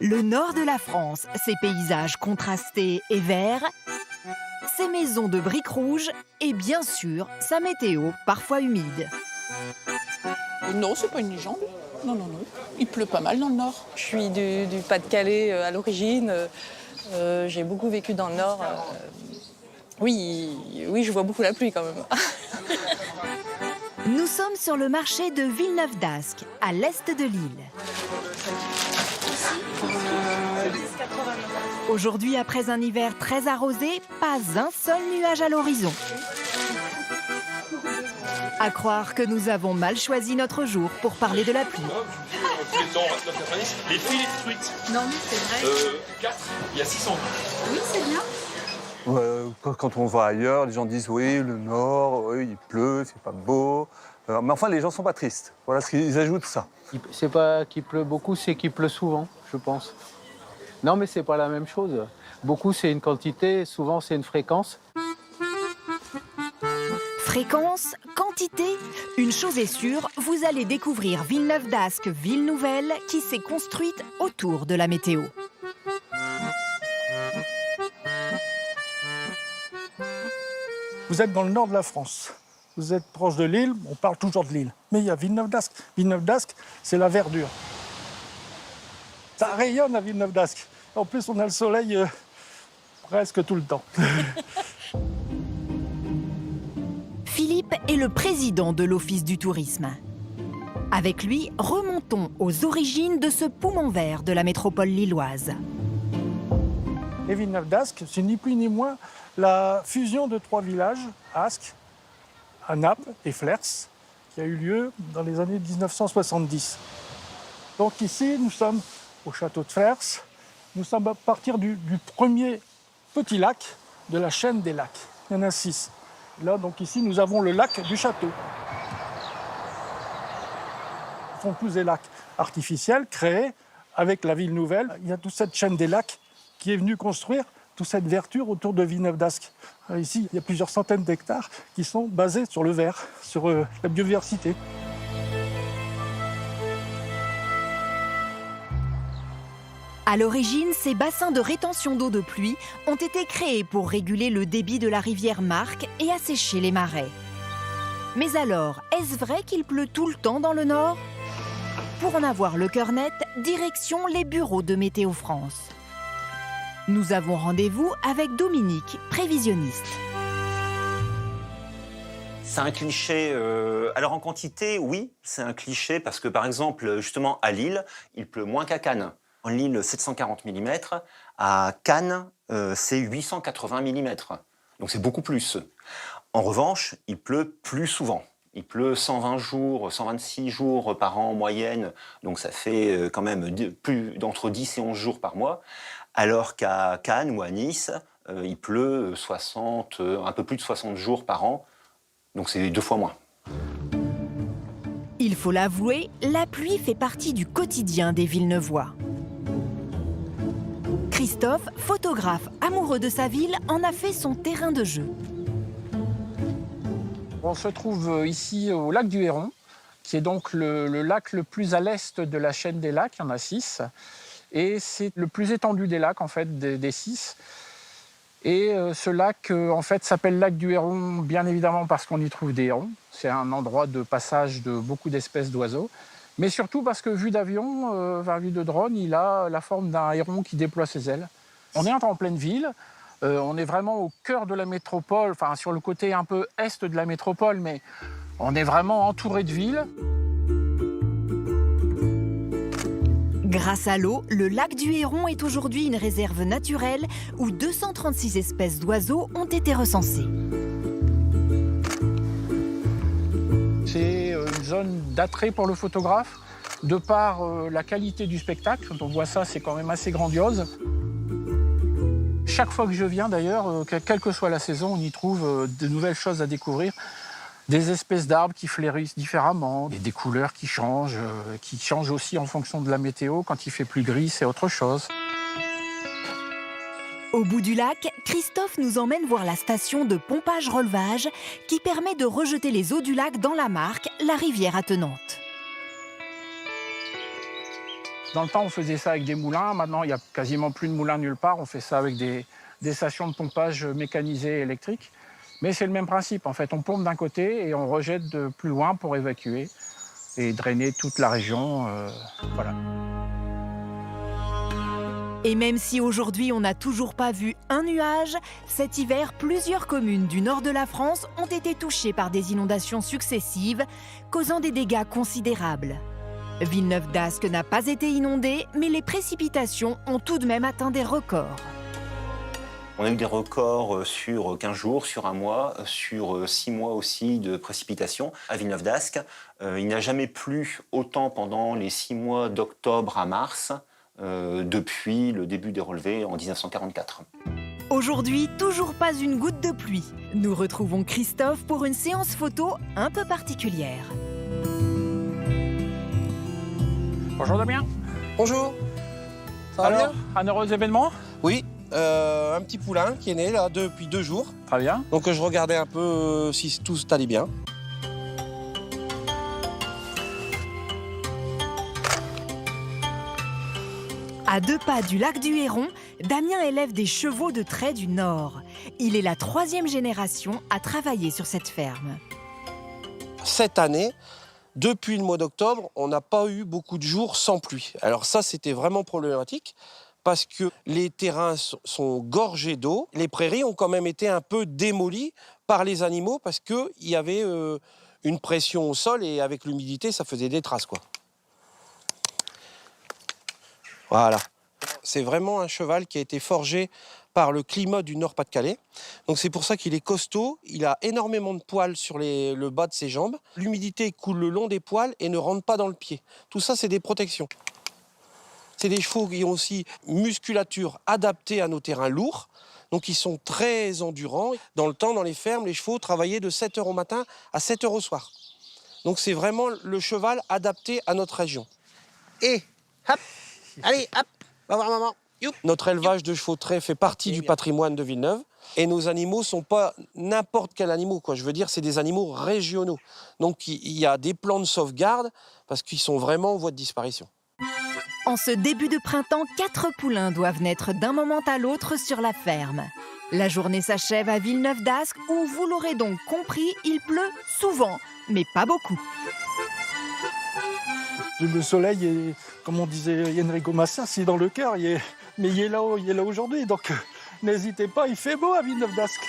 Le nord de la France, ses paysages contrastés et verts, ses maisons de briques rouges et bien sûr, sa météo parfois humide. Non, c'est pas une légende. Non, non, non. Il pleut pas mal dans le nord. Je suis du Pas-de-Calais à l'origine. J'ai beaucoup vécu dans le nord. Oui, je vois beaucoup la pluie quand même. Nous sommes sur le marché de Villeneuve-d'Ascq, à l'est de l'île. Aujourd'hui, après un hiver très arrosé, pas un seul nuage à l'horizon. À croire que nous avons mal choisi notre jour pour parler de la pluie. Les filets de truites. Non, mais c'est vrai. 4, il y a 600. Oui, c'est bien. Quand on va ailleurs, les gens disent oui, le nord, oui, il pleut, c'est pas beau. Mais enfin, les gens sont pas tristes. Voilà ce qu'ils ajoutent ça. C'est pas qu'il pleut beaucoup, c'est qu'il pleut souvent, je pense. Non, mais c'est pas la même chose. Beaucoup, c'est une quantité, souvent, c'est une fréquence. Fréquence, quantité, une chose est sûre, vous allez découvrir Villeneuve-d'Ascq, ville nouvelle, qui s'est construite autour de la météo. Vous êtes dans le nord de la France. Vous êtes proche de l'île, on parle toujours de l'île. Mais il y a Villeneuve-d'Ascq. Villeneuve-d'Ascq, c'est la verdure. Ça rayonne à Villeneuve-d'Ascq. En plus, on a le soleil presque tout le temps. Philippe est le président de l'Office du tourisme. Avec lui, remontons aux origines de ce poumon vert de la métropole lilloise. Et Villeneuve-d'Ascq, c'est ni plus ni moins la fusion de 3 villages, Ascq, Naples et Flers, qui a eu lieu dans les années 1970. Donc ici, nous sommes au château de Flers. Nous sommes à partir du premier petit lac de la chaîne des lacs. Il y en a 6. Là, donc ici, nous avons le lac du château. Ce sont tous des lacs artificiels créés avec la ville nouvelle. Il y a toute cette chaîne des lacs qui est venue construire toute cette verdure autour de Villeneuve-d'Ascq. Ici, il y a plusieurs centaines d'hectares qui sont basés sur le vert, sur la biodiversité. À l'origine, ces bassins de rétention d'eau de pluie ont été créés pour réguler le débit de la rivière Marque et assécher les marais. Mais alors, est-ce vrai qu'il pleut tout le temps dans le nord? Pour en avoir le cœur net, direction les bureaux de Météo France. Nous avons rendez-vous avec Dominique, prévisionniste. C'est un cliché. Alors en quantité, oui, c'est un cliché parce que par exemple, justement à Lille, il pleut moins qu'à Cannes. En Lille, 740 mm. À Cannes, c'est 880 mm. Donc c'est beaucoup plus. En revanche, il pleut plus souvent. Il pleut 120 jours, 126 jours par an en moyenne. Donc ça fait quand même plus d'entre 10 et 11 jours par mois. Alors qu'à Cannes ou à Nice, il pleut 60, un peu plus de 60 jours par an. Donc c'est 2 fois moins. Il faut l'avouer, la pluie fait partie du quotidien des Villeneuvois. Christophe, photographe amoureux de sa ville, en a fait son terrain de jeu. On se trouve ici au lac du Héron, qui est donc le lac le plus à l'est de la chaîne des lacs, il y en a 6. Et c'est le plus étendu des lacs, en fait, des 6. Et ce lac, en fait, s'appelle lac du Héron, bien évidemment parce qu'on y trouve des hérons. C'est un endroit de passage de beaucoup d'espèces d'oiseaux. Mais surtout parce que, vu d'avion, vue de drone, il a la forme d'un héron qui déploie ses ailes. On est en pleine ville. On est vraiment au cœur de la métropole, enfin, sur le côté un peu est de la métropole, mais on est vraiment entouré de villes. Grâce à l'eau, le lac du Héron est aujourd'hui une réserve naturelle où 236 espèces d'oiseaux ont été recensées. C'est une zone d'attrait pour le photographe, de par la qualité du spectacle. Quand on voit ça, c'est quand même assez grandiose. Chaque fois que je viens, d'ailleurs, quelle que soit la saison, on y trouve de nouvelles choses à découvrir. Des espèces d'arbres qui fleurissent différemment, et des couleurs qui changent aussi en fonction de la météo. Quand il fait plus gris, c'est autre chose. Au bout du lac, Christophe nous emmène voir la station de pompage-relevage qui permet de rejeter les eaux du lac dans la Marque, la rivière attenante. Dans le temps, on faisait ça avec des moulins. Maintenant, il n'y a quasiment plus de moulins nulle part. On fait ça avec des stations de pompage mécanisées électriques. Mais c'est le même principe. En fait, on pompe d'un côté et on rejette de plus loin pour évacuer et drainer toute la région. Voilà. Et même si aujourd'hui on n'a toujours pas vu un nuage, cet hiver, plusieurs communes du nord de la France ont été touchées par des inondations successives, causant des dégâts considérables. Villeneuve d'Ascq n'a pas été inondée, mais les précipitations ont tout de même atteint des records. On a eu des records sur 15 jours, sur un mois, sur 6 mois aussi de précipitations à Villeneuve d'Ascq. Il n'a jamais plu autant pendant les 6 mois d'octobre à mars, depuis le début des relevés en 1944. Aujourd'hui, toujours pas une goutte de pluie. Nous retrouvons Christophe pour une séance photo un peu particulière. Bonjour Damien. Bonjour. Ça va Alors, bien? un heureux événement? Oui, un petit poulain qui est né là depuis 2 jours. Très bien. Donc je regardais un peu si tout allait bien. À 2 pas du lac du Héron, Damien élève des chevaux de trait du Nord. Il est la 3e génération à travailler sur cette ferme. Cette année, depuis le mois d'octobre, on n'a pas eu beaucoup de jours sans pluie. Alors ça, c'était vraiment problématique parce que les terrains sont gorgés d'eau. Les prairies ont quand même été un peu démolies par les animaux parce qu'il y avait une pression au sol et avec l'humidité, ça faisait des traces, quoi. Voilà. C'est vraiment un cheval qui a été forgé par le climat du Nord-Pas-de-Calais. Donc c'est pour ça qu'il est costaud, il a énormément de poils sur le bas de ses jambes. L'humidité coule le long des poils et ne rentre pas dans le pied. Tout ça, c'est des protections. C'est des chevaux qui ont aussi une musculature adaptée à nos terrains lourds. Donc ils sont très endurants. Dans le temps, dans les fermes, les chevaux travaillaient de 7h au matin à 7h au soir. Donc c'est vraiment le cheval adapté à notre région. Et hop, allez, hop, va voir maman. Youp. Notre élevage de chevaux de trait fait partie du patrimoine de Villeneuve. Et nos animaux ne sont pas n'importe quel animal, quoi. Je veux dire, c'est des animaux régionaux. Donc il y a des plans de sauvegarde parce qu'ils sont vraiment en voie de disparition. En ce début de printemps, 4 poulains doivent naître d'un moment à l'autre sur la ferme. La journée s'achève à Villeneuve d'Ascq où, vous l'aurez donc compris, il pleut souvent, mais pas beaucoup. Le soleil, est, comme on disait Enrico Macias, c'est dans le cœur, mais il est là aujourd'hui. Donc n'hésitez pas, il fait beau à Villeneuve d'Ascq.